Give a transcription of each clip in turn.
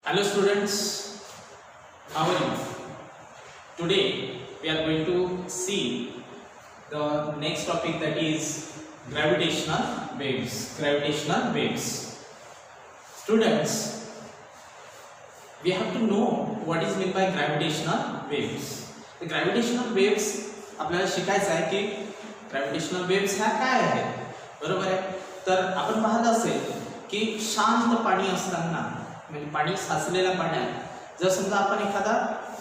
Hello students, how are you? Today we are going to see the next topic, that is gravitational waves. Gravitational waves. Students, we have to know what is meant by gravitational waves. The gravitational waves आपल्याला शिकायचं आहे की gravitational waves ह्या काय आहेत, बरोबर आहे. तर आपण पाहत असेल की शांत पाणी असताना, म्हणजे पाणी साचलेल्या पाण्यात जर समजा आपण एखादा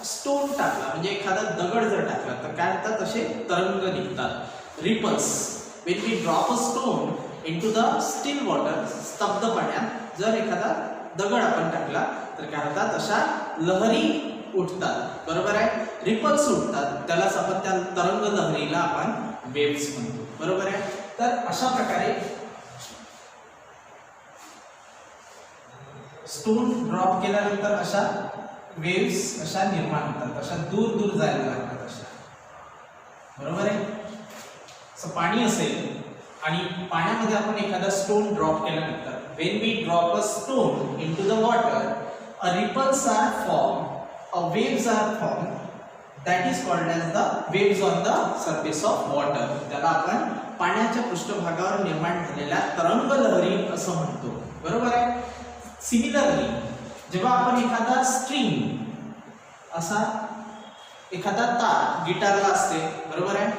स्टोन टाकला, म्हणजे एखादा दगड जर टाकला, तर काय होतात, असे तरंग निघतात, ripples. When we drop a stone into the still water, स्तब्ध पाण्यात जर एखादा दगड आपण टाकला तर काय होतात, अशा लहरी उठतात, बरोबर आहे, रिपल्स उठतात. त्यालाच आपण त्या तरंग लहरीला आपण वेव्स म्हणतो, बरोबर आहे. तर अशा प्रकारे स्टोन ड्रॉप केल्यानंतर अशा वेव्स अशा निर्माण होतात, अशा दूर दूर जायला लागतात अशा, बरोबर आहे. असं पाणी असेल आणि पाण्यामध्ये आपण एखादा स्टोन ड्रॉप केल्यानंतर, when we drop a stone into the water, a ripples are form, a waves are form, that is called as the waves on the surface of water. त्याला आपण पाण्याच्या पृष्ठभागावर निर्माण झालेल्या तरंग लहरी असं म्हणतो, बरोबर आहे. सिमिलरली जेव्हा आपण एखादा स्ट्रिंग, असा एखादा तार गिटारला असते, बरोबर आहे,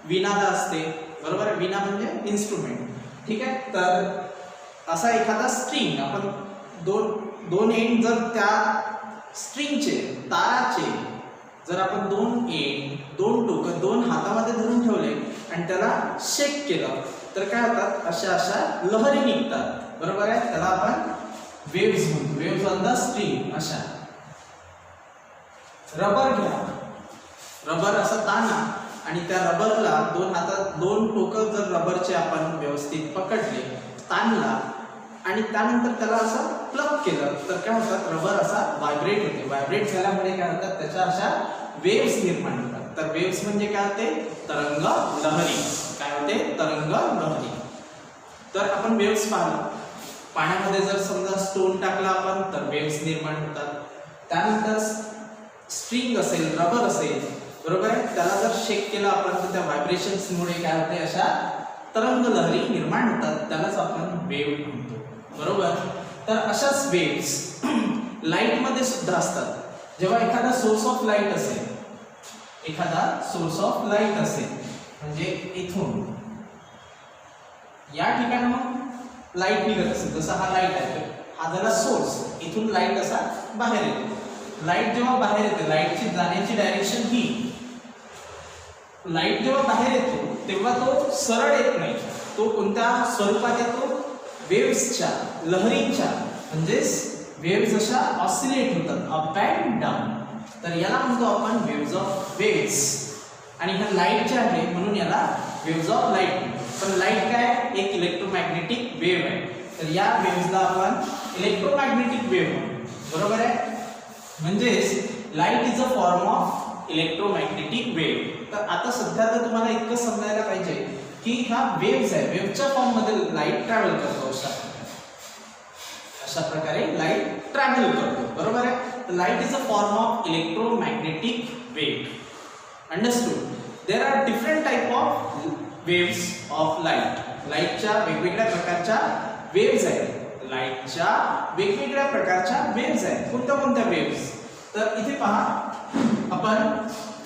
विणाला असते, बरोबर आहे, विणा म्हणजे इन्स्ट्रुमेंट, ठीक आहे. तर असा एखादा स्ट्रिंग आपण दोन एंड जर त्या स्ट्रिंगचे, ताराचे जर आपण दोन एंड, दोन टोकं दोन हातामध्ये धरून ठेवले आणि त्याला शेक केलं तर काय होतात, अशा अशा लहरी निघतात, बरोबर आहे. त्याला आपण वेव्स म्हणतो, वेव्स ऑन द स्ट्रिंग. अशा रबर घ्या, रबर असा ताणा आणि त्या रबरला दोन हातात दोन टोकं जर रबरचे आपण व्यवस्थित पकडले, ताणला आणि त्यानंतर त्याला असं प्लग केलं तर काय होतात, रबर असा व्हायब्रेट होते. व्हायब्रेट झाल्यामुळे काय होतात, त्याच्या अशा वेव्स निर्माण होतात. तर वेव्स म्हणजे काय होते, तरंग लहरी. काय होते, तरंग लहरी. तर आपण वेव्स पाहिलं, पाण्यामध्ये जर समजा स्टोन टाकला आपण तर वेव्स निर्माण होतात. त्यानंतर स्ट्रिंग असेल, रबर असेल, बरोबर आहे, त्याला जर शेक केला आपण तर त्या व्हायब्रेशन्समुळे काय होते, अशा तरंग लहरी निर्माण होतात. त्यालाच आपण वेव्ह म्हणतो, बरोबर. तर अशाच वेव्स लाईट मध्ये सुद्धा असतात. जेव्हा एखादा सोर्स ऑफ लाईट असेल, एखादा सोर्स ऑफ लाईट असेल, म्हणजे इथून या ठिकाणी लाईट निघत असेल, जसं हा लाईट आहे, हा झाला सोर्स, इथून लाईट असा बाहेर येतो. लाईट जेव्हा बाहेर येते, लाईटची जाण्याची डायरेक्शन ही, लाईट जेव्हा बाहेर येतो तेव्हा तो सरळ येत नाही, तो कोणत्या स्वरूपात येतो, वेव्सच्या, लहरींच्या, म्हणजे वेव्स अशा ऑसिलेट होतात, अप अँड डाऊन. तर याला म्हणतो आपण वेव्स ऑफ वेव्स. आणि ह्या लाईटच्या आहे म्हणून याला वेव्स ऑफ लाईट. पण लाईट काय, एक इलेक्ट्रोमॅग्नेटिक वेव्ह आहे. तर या वेव्सला आपण इलेक्ट्रोमॅग्नेटिक वेव्ह म्हणतो, बरोबर आहे. म्हणजेच light is a form of electromagnetic wave. तर आता सध्या तर तुम्हाला इतकं समजायला पाहिजे की ह्या वेव्स आहे, वेव्हच्या फॉर्म मध्ये लाईट ट्रॅव्हल करतो. अशा प्रकारे लाईट ट्रॅव्हल करतो, बरोबर आहे. तर light is a form of electromagnetic wave. Understood. There are different type of waves of light. लाईटच्या वेगवेगळ्या प्रकारच्या वेव्स आहेत, लाईटच्या वेगवेगळ्या प्रकारच्या वेव्स आहेत. कोणत्या कोणत्या वेव्स, तर इथे पहा, आपण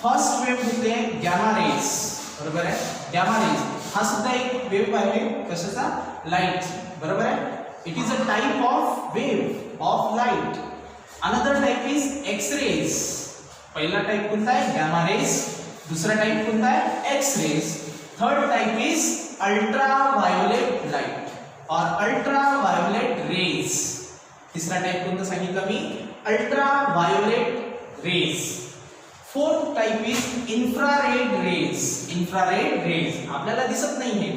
फर्स्ट वेव्ह घेतली आहे गॅमा रेज, बरोबर आहे. गॅमा रेज हा सुद्धा एक वेव्ह आहे, कशाचा, लाईट, बरोबर आहे. It is a type of wave of light. Another type is X rays. पहिला टाइप कोणता आहे, गॅमा रेज. दुसरा टाइप कोणता आहे, X rays. Third type is ultraviolet light और अल्ट्राव्हायोलेट रेज. तिसरा टाइप कोणता सांगितलं मी, ultraviolet rays. Fourth type is infrared rays. Infrared rays आपल्याला दिसत नाही हे,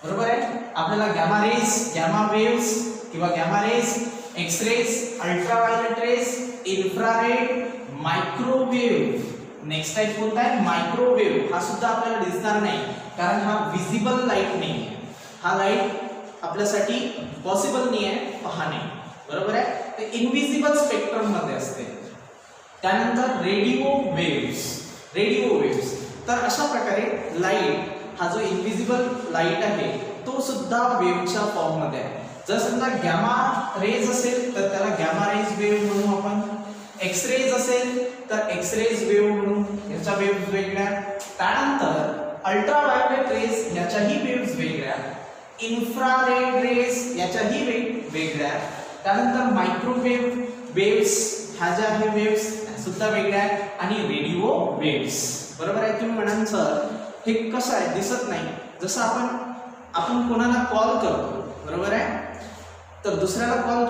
बरोबर आहे. आपल्याला गॅमा रेज, गॅमा वेव्स किंवा gamma rays, X rays, ultraviolet rays, infrared, microwave. Next type कोणता आहे, मायक्रोवेव्ह. हा सुद्धा आपल्याला दिसणार नाही कारण हा विजिबल लाईट नाही आहे. हा लाईट आपल्यासाठी पॉसिबल नाही आहे पाहणे, बरोबर आहे. ते इनव्हिजिबल स्पेक्ट्रम मध्ये असते. त्यानंतर रेडिओ वेव्स. तर अशा प्रकारे लाईट हा जो इनव्हिजिबल लाईट आहे तो सुद्धा वेव्हच्या फॉर्म मध्ये आहे. जर समजा गॅमा रेज असेल तर त्याला गॅमा रेज वेव्ह म्हणू आपण. एक्स रेज असेल तर एक्स रेज वेव्ह म्हणू, याच्या वेव्ह वेगळ्या. त्यानंतर अल्ट्राव्हायोलेट रेज याच्याही वेव्ह वेगळ्या. इन्फ्रारेड रेज याच्याही वेगळ्या. त्यानंतर मायक्रोवेव्ह वेव्स ह्या ज्या आहे वेव्स सुद्धा वेगळ्या आहेत. आणि रेडिओ वेव्स. बरोबर आहे. तुम्ही म्हणाल सर हे कसं आहे दिसत नाही. जसं आपण कोणाला कॉल करतो बरोबर आहे, तर दुसऱ्याला कॉल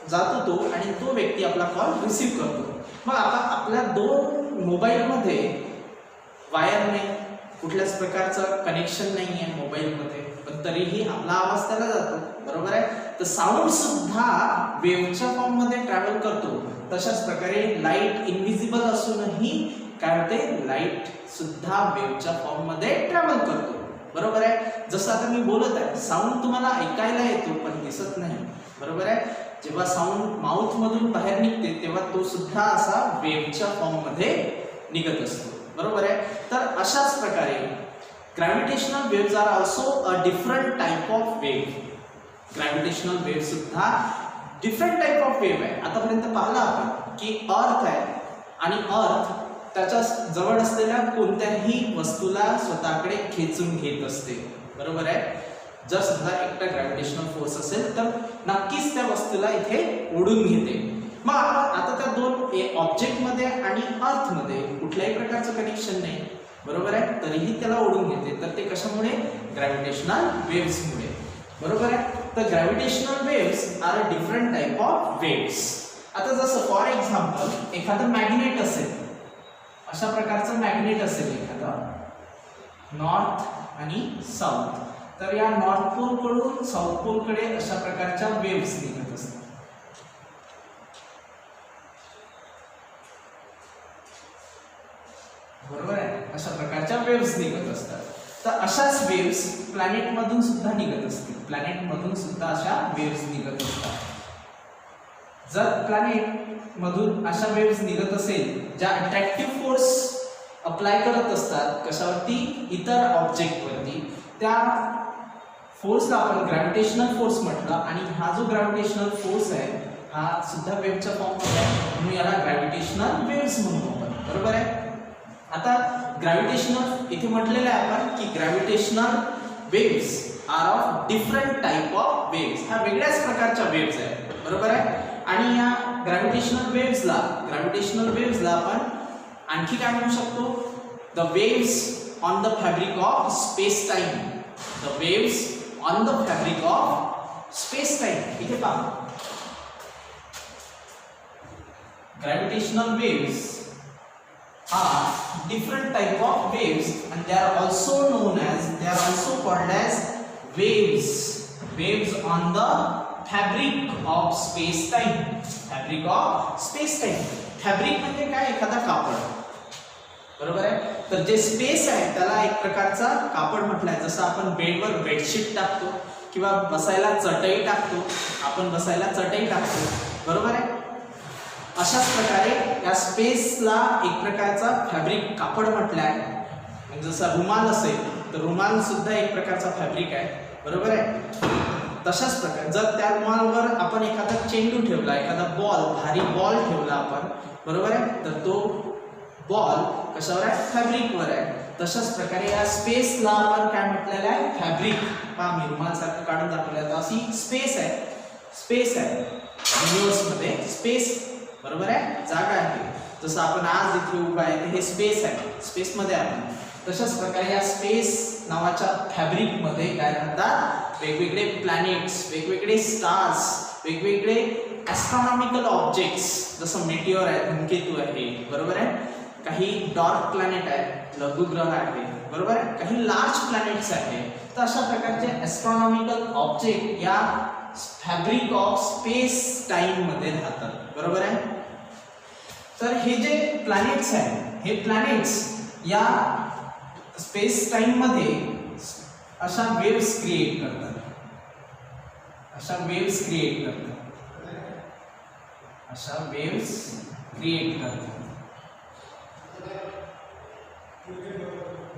जातो तो आणि तो व्यक्ती आपला कॉल रिसीव्ह करतो. मग आता आपल्या दोन मोबाईलमध्ये वायर नाही, कुठल्याच प्रकारचं कनेक्शन नाही आहे मोबाईलमध्ये, पण तरीही आपला आवाज त्याला जातो बरोबर आहे. तर साऊंड सुद्धा वेव्हच्या फॉर्म मध्ये ट्रॅव्हल करतो. तशाच प्रकारे लाईट इनव्हिजिबल असूनही काय होते, लाईट सुद्धा वेव्हच्या फॉर्म मध्ये ट्रॅव्हल करतो बरोबर आहे. जसं आता मी बोलत आहे, साऊंड तुम्हाला ऐकायला येतो पण दिसत नाही बरोबर आहे. जेव्हा साऊंड माउथ मधून बाहेर निघते तेव्हा तो सुद्धा असा वेव्हच्या फॉर्म मध्ये निघत असतो बरोबर आहे. तर अशाच प्रकारे gravitational waves are also a different type of wave. Gravitational wave सुद्धा डिफरंट टाइप ऑफ वेव्ह आहे. आतापर्यंत पाहिलं आपण की अर्थ आहे आणि अर्थ त्याच्या जवळ असलेल्या कोणत्याही वस्तूला स्वतःकडे खेचून घेत असते बरोबर आहे. जर समजा एकटा ग्रॅव्हिटेशनल फोर्स असेल तर नक्कीच त्या वस्तूला इथे ओढून घेते. मग आता त्या दोन ऑब्जेक्ट मध्ये आणि अर्थ मध्ये कुठल्याही प्रकारचं कनेक्शन नाही बरोबर आहे, तरीही त्याला ओढून घेते. तर ते कशामुळे, ग्रॅव्हिटेशनल वेव्हजमुळे बरोबर आहे. तर gravitational waves are a different type of waves. आता जसं फॉर एक्झाम्पल एखादं मॅग्नेट असेल, अशा प्रकारचं मॅग्नेट असेल एखादं नॉर्थ आणि साऊथ, तर या नॉर्थ पोल कडून साऊथ पोल कडे अशा प्रकारच्या वेव्हज निघत असतात बरोबर आहे. अशा प्रकारच्या वेव्हज निघत असतात. तर अशाच वेव्हज प्लॅनेट मधून सुद्धा निघत असतील. प्लॅनेट मधून सुद्धा अशा वेव्हज निघत असतात. जर प्लॅनेट मधून अशा वेव्हज निघत असेल ज्या अट्रॅक्टिव्ह फोर्स अप्लाय करत असतात कशावरती, इतर ऑब्जेक्ट वरती, त्या फोर्सला आपण ग्रॅव्हिटेशनल फोर्स म्हटलं. आणि हा जो ग्रॅव्हिटेशनल फोर्स आहे हा सुद्धा वेव्हच्या फॉर्म मध्ये आहे म्हणून याला ग्रॅव्हिटेशनल वेव्हज म्हणू आपण बरोबर आहे. आता ग्रॅव्हिटेशनल इथे म्हटलेलं आहे आपण की gravitational waves are of different type of waves. ह्या वेगळ्याच प्रकारच्या वेव्हज आहेत बरोबर आहे. आणि या ग्रॅव्हिटेशनल वेव्हजला आपण आणखी काय म्हणू शकतो, the waves on the fabric of space time. The waves on the fabric of space time. इथे पहा, gravitational waves are different type of waves and they are also called as waves on the fabric of space time. Fabric म्हणजे काय, एखादा कापड बरोबर आहे. तर जे स्पेस आहे त्याला एक प्रकारचा कापड म्हटलाय. जसं आपण बेडवर बेडशीट टाकतो किंवा बसायला चटई टाकतो, बरोबर आहे. अशाच प्रकारे या स्पेसला एक प्रकारचा फॅब्रिक कापड म्हटलाय. म्हणजे जसं रुमाल असेल तर रुमाल सुद्धा एक प्रकारचा फॅब्रिक आहे बरोबर आहे. तशाच प्रकारे जर त्या रुमालवर आपण एखादा चेंडू ठेवला, एखादा भारी बॉल ठेवला आपण बरोबर आहे, तर तो बॉल कशावर आहे, फॅब्रिकवर आहे. तशाच प्रकारे या स्पेसला आपण काय म्हटलेलं आहे, फॅब्रिक. पहा मी रुमाल सारखं काढून दाखवलं तर अशी स्पेस आहे युनिवर्स मध्ये स्पेस बरोबर आहे, जागा आहे. जसं आपण आज इथे उभा आहे हे स्पेस आहे, स्पेस मध्ये आपण. तशाच प्रकारे या स्पेस नावाच्या फॅब्रिक मध्ये काय राहतात, वेगवेगळे प्लॅनेट्स, वेगवेगळे स्टार्स, वेगवेगळे ॲस्ट्रॉनॉमिकल ऑब्जेक्ट्स. जसं मेटिओर आहे, धूमकेतू आहे बरोबर आहे. काही डार्क प्लॅनेट आहे, लघुग्रह आहे बरोबर आहे. काही लार्ज प्लॅनेट्स आहेत. तर अशा प्रकारचे ॲस्ट्रॉनॉमिकल ऑब्जेक्ट या फॅब्रिक ऑफ स्पेस टाइम मध्ये राहतात बरोबर आहे. तर हे जे प्लॅनेट्स आहेत, हे प्लॅनेट्स या स्पेस टाइम मध्ये अशा वेव्स क्रिएट करतात. अशा वेव्स क्रिएट करतात.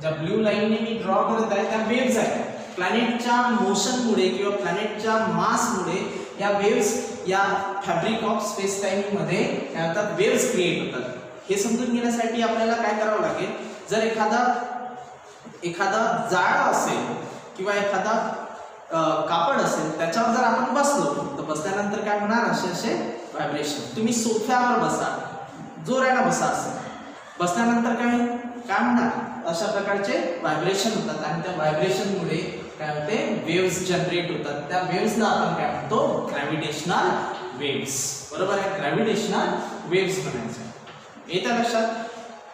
ज्या ब्ल्यू लाईनने मी ड्रॉ करत आहे त्या वेव्स आहेत. प्लॅनेटच्या मोशनमुळे किंवा प्लॅनेटच्या मासमुळे या वेव्स या फॅब्रिक ऑफ स्पेस टाइम मध्ये काय होतात, वेव्स क्रिएट होतात. हे समजून घेण्यासाठी आपल्याला काय करावं लागेल, जर एखादा जाळं असेल किंवा एखादा कापड असेल त्याच्यावर जर आपण बसलो तर बसल्यानंतर काय होणार, असे असे व्हायब्रेशन. तुम्ही सोफ्यावर बसा, जोराने बसा, असेल बसल्यानंतर काय होणार, अशा प्रकारचे व्हायब्रेशन होतात आणि त्या व्हायब्रेशनमुळे काय होते, वेव्स जनरेट होतात. त्या वेव्सला आपण काय म्हणतो, ग्रॅव्हिटेशनल वेव्स. बरोबर आहे, ग्रॅव्हिटेशनल वेव्स म्हणायचं. येत्या लक्षात.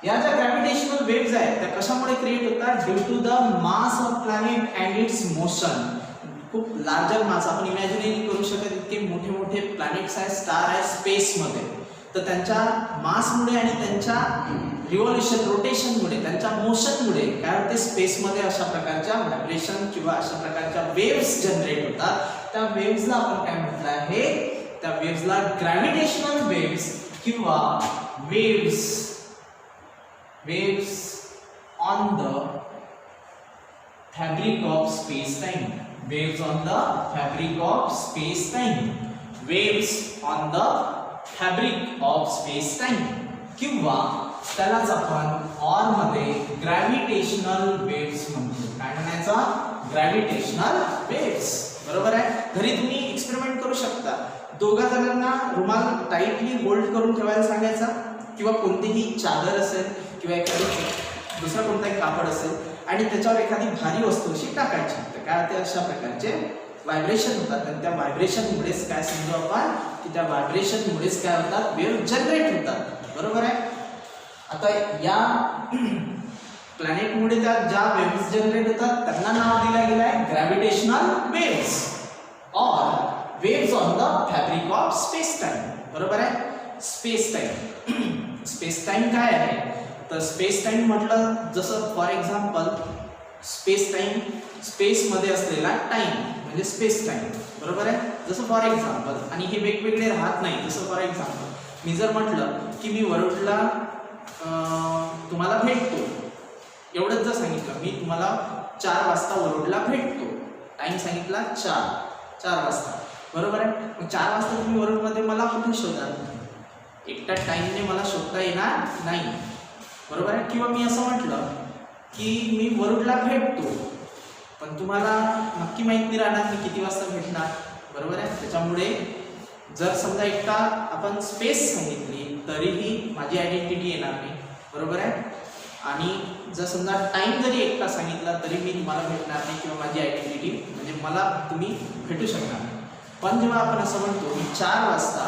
या ज्या ग्रॅव्हिटेशनल वेव्स आहेत त्या कशामुळे क्रिएट होतात, due to the mass of planet and its motion. खूप लार्जर मास, आपण इमॅजिन करू शकत इतके मोठे मोठे प्लॅनेट्स आहेत, स्टार आहेत स्पेसमध्ये, तर त्यांच्या मासमुळे आणि त्यांच्या रिव्हॉल्युशन रोटेशनमुळे, त्यांच्या मोशनमुळे काय होते, स्पेसमध्ये अशा प्रकारच्या व्हायब्रेशन किंवा अशा प्रकारच्या वेव्स जनरेट होतात. त्या वेव्सला आपण काय म्हटलं आहे, त्या वेव्सला ग्रॅव्हिटेशनल वेव्स किंवा waves on the fabric of space-time. Waves on the fabric of space-time. Waves on the fabric of space-time. किंवा त्यालाच आपण ऑर मध्ये ग्रॅव्हिटेशनल वेव्स म्हणतो. काय म्हणायचं, ग्रॅव्हिटेशनल वेव्स. बरोबर आहे. घरी तुम्ही एक्सपेरिमेंट करू शकता. दोघा जणांना रुमाल टाईटली होल्ड करून ठेवायला सांगायचा किंवा कोणतीही चादर असेल किंवा एखादी दुसरा कोणताही कापड असेल आणि त्याच्यावर एखादी भारी वस्तू अशी टाकायची, तर काय ते अशा प्रकारचे व्हायब्रेशन होतात. आणि त्या व्हायब्रेशनमुळेच काय समजू आपण की त्या व्हायब्रेशनमुळेच काय होतात, वेव्ह जनरेट होतात. बरोबर आहे. आता या प्लॅनेटमुळे त्या ज्या वेव्हज जनरेट होतात त्यांना नाव दिलं गेलं आहे gravitational waves or waves on the fabric of space time. बरोबर आहे. स्पेस टाइम, स्पेस टाइम काय आहे, तर स्पेस टाइम म्हटलं जसं फॉर एक्झाम्पल स्पेस टाइम, स्पेसमध्ये असलेला टाइम म्हणजे स्पेस टाइम. बरोबर आहे. जसं फॉर एक्झाम्पल, आणि हे वेगवेगळे राहत नाही. जसं फॉर एक्झाम्पल मी जर म्हटलं की मी वरुडला तुम्हाला भेटतो, एवढंच जर सांगितलं मी तुम्हाला 4 वाजता वरुडला भेटतो, टाइम सांगितला 4 वाजता. बरोबर आहे. मग 4 वाजता तुम्ही वरुडमध्ये मला कुठे शोधाल, एकटा टाइमने मला शोधता येणार नाही. बरोबर आहे. किंवा मी असं म्हटलं की मी वरुडला भेटतो पण तुम्हाला नक्की माहित नाही राहणार मी किती वाजता भेटणार. बरोबर आहे. त्याच्यामुळे जर समजा एकटा आपण स्पेस सांगितली तरीही माझी आयडेंटिटी येणार नाही. बरोबर आहे. आणि जर समजा टाइम जरी एकटा सांगितला तरी मी तुम्हाला भेटणार नाही किंवा माझी आयडेंटिटी म्हणजे मला तुम्ही भेटू शकणार नाही. पण जेव्हा आपण असं म्हणतो की 4 वाजता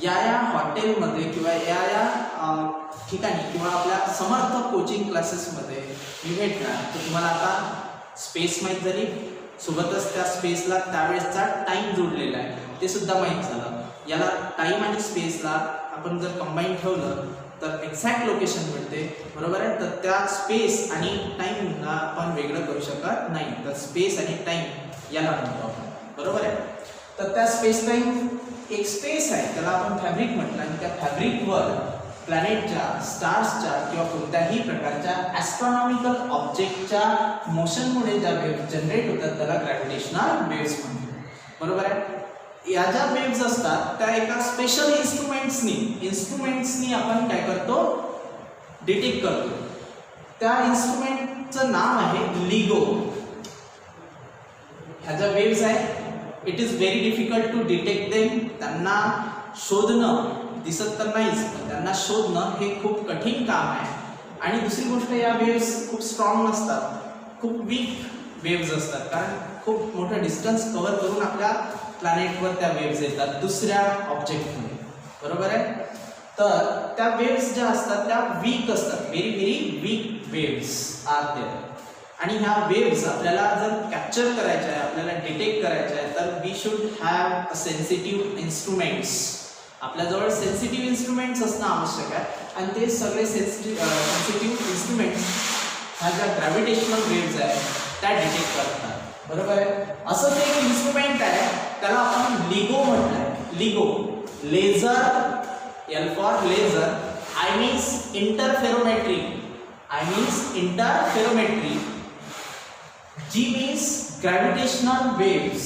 या हॉटेलमध्ये किंवा या ठिकाणी किंवा आपल्या समर्थ कोचिंग क्लासेसमध्ये मी भेटणार, तर तुम्हाला आता स्पेस माहीत झाली, सोबतच त्या स्पेसला त्यावेळेसचा टाइम जोडलेला आहे ते सुद्धा माहीत झालं. याला टाइम आणि स्पेसला आपण जर कंबाईन ठेवलं तर एक्झॅक्ट लोकेशन मिळते. बरोबर आहे. तर त्या स्पेस आणि टाइमला आपण वेगळं करू शकत नाही. तर स्पेस आणि टाइम याला म्हणतो आपण. बरोबर आहे. तर त्या स्पेस टाइम एक स्पेस आहे त्याला आपण फॅब्रिक म्हटलं आणि त्या फॅब्रिकवर प्लॅनेटच्या, स्टार्सच्या किंवा कोणत्याही प्रकारच्या ॲस्ट्रॉनॉमिकल ऑब्जेक्टच्या मोशनमुळे ज्या वेव्ह जनरेट होतात त्याला ग्रॅव्हिटेशनल वेव्स म्हणतो. बरोबर आहे. या ज्या वेव्स असतात त्या एका स्पेशल इन्स्ट्रुमेंट्सनी आपण काय करतो, डिटेक्ट करतो. त्या इन्स्ट्रुमेंटचं नाव आहे लिगो. ह्या ज्या वेव्स आहेत it is very difficult to detect them. त्यांना शोधणं, दिसत तर नाहीच पण त्यांना शोधणं हे खूप कठीण काम आहे. आणि दुसरी गोष्ट, या वेव्स खूप स्ट्रॉंग नसतात, खूप वीक वेव्स असतात, कारण खूप मोठं डिस्टन्स कव्हर करून आपल्या प्लॅनेटवर त्या वेव्स येतात दुसऱ्या ऑब्जेक्टमध्ये. बरोबर आहे. तर त्या वेव्स ज्या असतात त्या वीक असतात, very very weak waves are there. आणि ह्या वेव्स आपल्याला जर कॅप्चर करायच्या आहे, आपल्याला डिटेक्ट करायच्या आहे, तर we should have a sensitive instruments. आपल्याजवळ सेन्सिटिव्ह इन्स्ट्रुमेंट्स असणं आवश्यक आहे आणि ते सगळे सेन्सिटिव्ह इन्स्ट्रुमेंट्स ह्या ज्या ग्रॅव्हिटेशनल वेव्स आहेत त्या डिटेक्ट करतात. बरोबर आहे. असंच एक इन्स्ट्रुमेंट आहे त्याला आपण लिगो म्हटलं आहे. LIGO, laser, L for laser, I means interferometry, G means gravitational waves,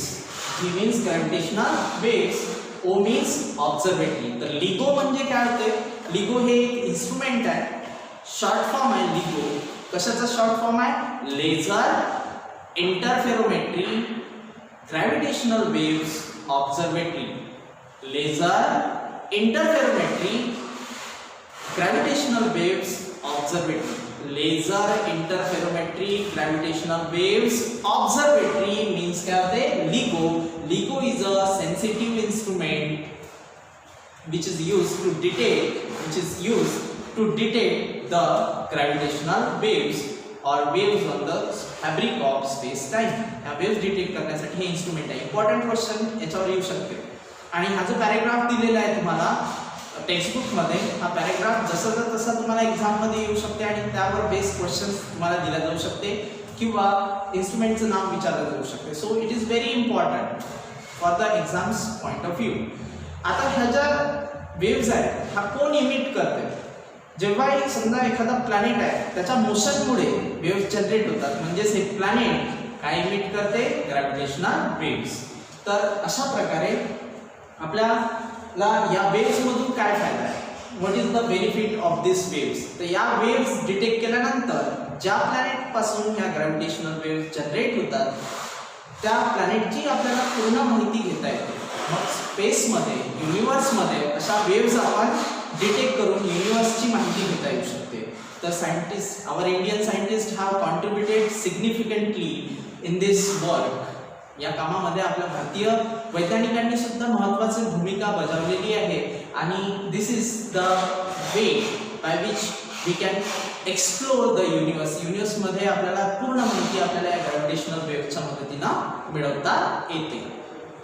O means observatory. तर LIGO म्हणजे काय होते? LIGO हे एक इन्स्ट्रुमेंट आहे, शॉर्ट फॉर्म आहे LIGO. कशाचा शॉर्ट फॉर्म आहे? Laser, interferometry, gravitational waves, observatory. Laser, interferometry, gravitational waves, observatory. Laser, interferometry, gravitational waves, observatory means काय होते? LIGO. LIGO is a sensitive instrument which is used to detect the gravitational waves or waves on the fabric of space time. या waves detect करण्यासाठी हे instrument आहे. Important question याच्यावर येऊ शकते. आणि हा जो पॅराग्राफ दिलेला आहे तुम्हाला टेक्स्टबुक मध्ये, हा पॅराग्राफ जसा तसा तुम्हाला एक्झाम मध्ये येऊ शकते आणि त्यावर बेस्ड क्वेश्चन्स तुम्हाला दिला जाऊ शकते किंवा इन्स्ट्रुमेंटचं नाव विचारलं जाऊ शकते. So it is very important for the exams point of view. आता ह्या ज्या वेव्स आहेत हा कोण इमिट करते? जेव्हा समजा एखादा प्लॅनेट आहे त्याच्या मोशनमुळे वेव्स जनरेट होतात, म्हणजेच हे प्लॅनेट काय इमिट करते? Gravitational waves. तर अशा प्रकारे आपल्याला या वेव्स मधून काय फायदा आहे? What is the benefit of this waves? तर या वेव्स डिटेक्ट केल्यानंतर ज्या प्लॅनेट पासून ह्या ग्रॅव्हिटेशनल वेव्स जनरेट होतात त्या प्लॅनेटची आपल्याला पूर्ण माहिती घेता येते. मग स्पेसमध्ये, युनिवर्समध्ये अशा वेव्स आपण डिटेक्ट करून युनिवर्सची माहिती घेता येऊ शकते. तर scientist, our Indian scientist have contributed significantly in this work. या कामामध्ये आपल्या भारतीय वैज्ञानिकांनी सुद्धा महत्त्वाची भूमिका बजावलेली आहे. आणि this is the way by which we can explore the universe. युनिवर्समध्ये आपल्याला पूर्ण माहिती आपल्याला या ग्रॅव्हिटेशनल वेव्हच्या मदतीनं मिळवता येते.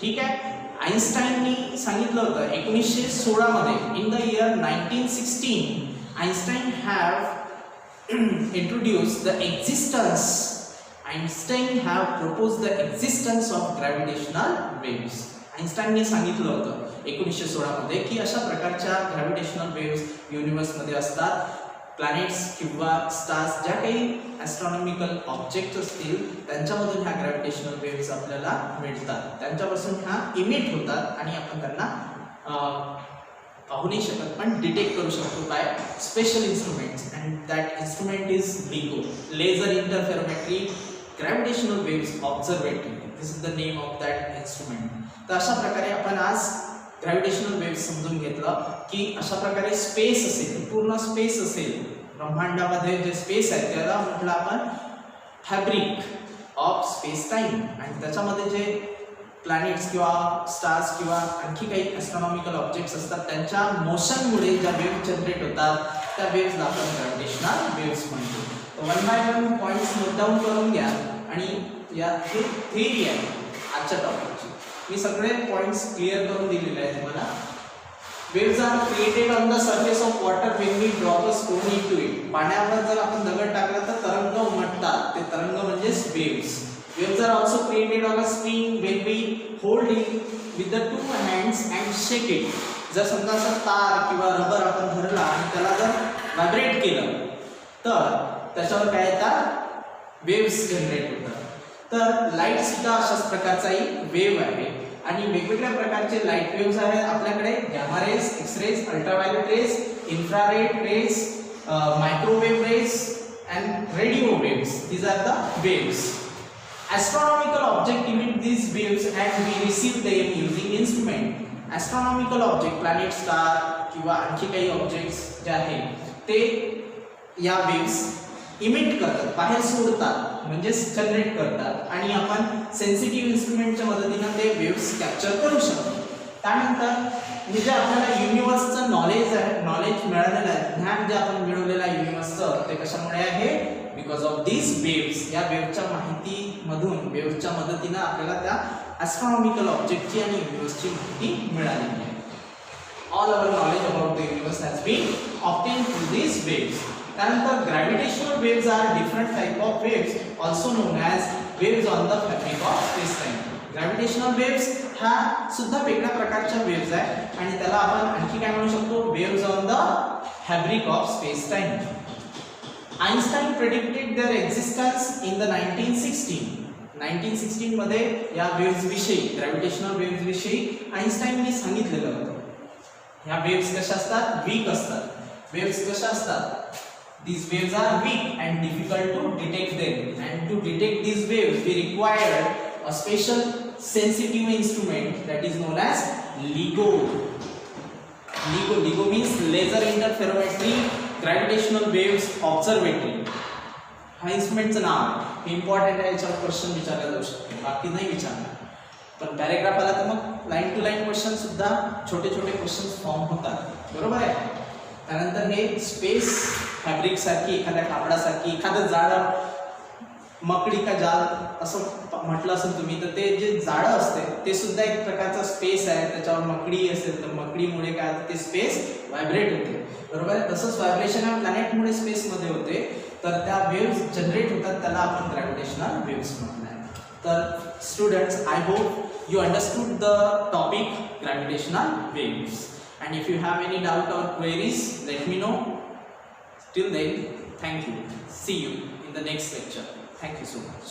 ठीक आहे. आइन्स्टाईननी सांगितलं होतं 1916 मध्ये, in the year 1916 Einstein have introduced the existence, Einstein have proposed the existence of gravitational waves. आइन्स्टाईनने सांगितलं होतं 1916 मध्ये की अशा प्रकारच्या ग्रॅव्हिटेशनल वेव्स युनिवर्समध्ये असतात. प्लॅनेट्स किंवा स्टार्स ज्या काही ॲस्ट्रॉनॉमिकल ऑब्जेक्ट असतील त्यांच्यामधून ह्या ग्रॅव्हिटेशनल वेव्स आपल्याला मिळतात, त्यांच्यापासून ह्या इमिट होतात आणि आपण त्यांना पाहू नाही शकत पण डिटेक्ट करू शकतो by special instruments. And that instrument is LIGO, laser interferometry gravitational waves observatory. This is the name of that instrument. तर अशा प्रकारे आपण आज ग्रॅव्हिटेशनल वेव्स समजून घेतलं की अशा प्रकारे स्पेस असेल, पूर्ण स्पेस असेल, ब्रह्मांडामध्ये जे स्पेस आहे त्याला म्हटलं आपण फॅब्रिक ऑफ स्पेस टाइम. आणि त्याच्यामध्ये जे प्लॅनेट्स किंवा स्टार्स किंवा आणखी काही ॲस्ट्रॉनॉमिकल ऑब्जेक्ट्स असतात त्यांच्या मोशनमुळे ज्या वेव्ह जनरेट होतात त्या वेव्हला आपण ग्रॅव्हिटेशनल वेव्स म्हणतो. One by one points note down करून घ्या. आणि या हे थिअरी आहे आजच्या टॉपिकची. मी सगळे पॉइंट्स क्लिअर करून दिलेले आहेत तुम्हाला. Waves are created on the surface of water when we drop a stone into it. पाण्यावर जर आपण दगड टाकला तर तरंग उमटतात, ते तरंग म्हणजे waves. Waves are also created on a string when we hold it with the two hands and shake it. जर समजा असं तार किंवा रबर आपण धरला आणि त्याला जर व्हायब्रेट केलं तर त्याच्यावर काय येतात? वेव्स जनरेट होतात. तर लाईट सुद्धा अशाच प्रकारचा एक वेव्ह आहे आणि वेगवेगळ्या प्रकारचे लाईट वेव्स आहेत आपल्याकडे. Gamma rays, X rays, ultraviolet rays, infrared rays, microwave rays and radio waves. These are the waves. Astronomical object emit these waves and we receive them using instrument. Astronomical object, planet, star किंवा आणखी काही objects जे आहेत ते या waves emit करतात, बाहेर सोडतात, म्हणजे जनरेट करतात आणि आपण सेन्सिटिव्ह इन्स्ट्रुमेंटच्या मदतीने ते वेव्स कॅप्चर करू शकतो. त्यानंतर हे जे आपल्याला युनिवर्सचं नॉलेज मिळालेलं आहे, ज्ञान जे आपण मिळवलेलं आहे युनिवर्सचं, ते कशामुळे आहे? Because of these waves. या वेव्हच्या माहितीमधून, वेव्हच्या मदतीने आपल्याला त्या ॲस्ट्रॉनॉमिकल ऑब्जेक्टची आणि युनिवर्सची माहिती मिळालेली आहे. All our knowledge about the universe has been obtain through these waves. त्यानंतर gravitational waves are different type of waves also known as waves on the fabric of space time. Gravitational waves ह्या सुद्धा वेगळ्या प्रकारच्या waves आहेत आणि त्याला आपण आणखी काय म्हणू शकतो, waves on the fabric of space time. Einstein predicted their existence in the 1916 मध्ये या वेव्स विषयी, ग्रॅव्हिटेशनल वेव्स विषयी आइन्स्टाईनने सांगितलेलं होतं. ह्या वेव्स कशा असतात, वीक असतात. वेव्स कशा असतात, these waves are weak and difficult to detect them, and to detect these waves we required a special sensitive instrument that is known as LIGO. LIGO means laser interferometry gravitational waves observatory. हा इन्स्ट्रुमेंटचं नाव आहे. Important आहे, याच्यावर question विचारला जाऊ शकतो, बाकी नाही विचारणार. पण पॅरेग्राफ आला तर मग लाईन टू लाईन क्वेश्चन सुद्धा छोटे छोटे क्वेश्चन्स फॉर्म होतात, बरोबर आहे. त्यानंतर हे स्पेस फॅब्रिक सारखी, एखाद्या कापडासारखी, एखादं जाळं मकडी का जाल असं म्हटलं असेल तुम्ही, तर ते जे जाळं असते ते सुद्धा एक प्रकारचा स्पेस आहे. त्याच्यावर मकडी असेल तर मकडीमुळे काय ते स्पेस व्हायब्रेट होते, बरोबर आहे. तसंच व्हायब्रेशन या प्लॅनेटमुळे स्पेसमध्ये होते, तर त्या वेव्स जनरेट होतात, त्याला आपण ग्रॅव्हिटेशनल वेव्स म्हटलं आहे. तर students, I hope you understood the topic gravitational waves. And if you have any doubt or queries, let me know. Till then, thank you. See you in the next lecture. Thank you so much.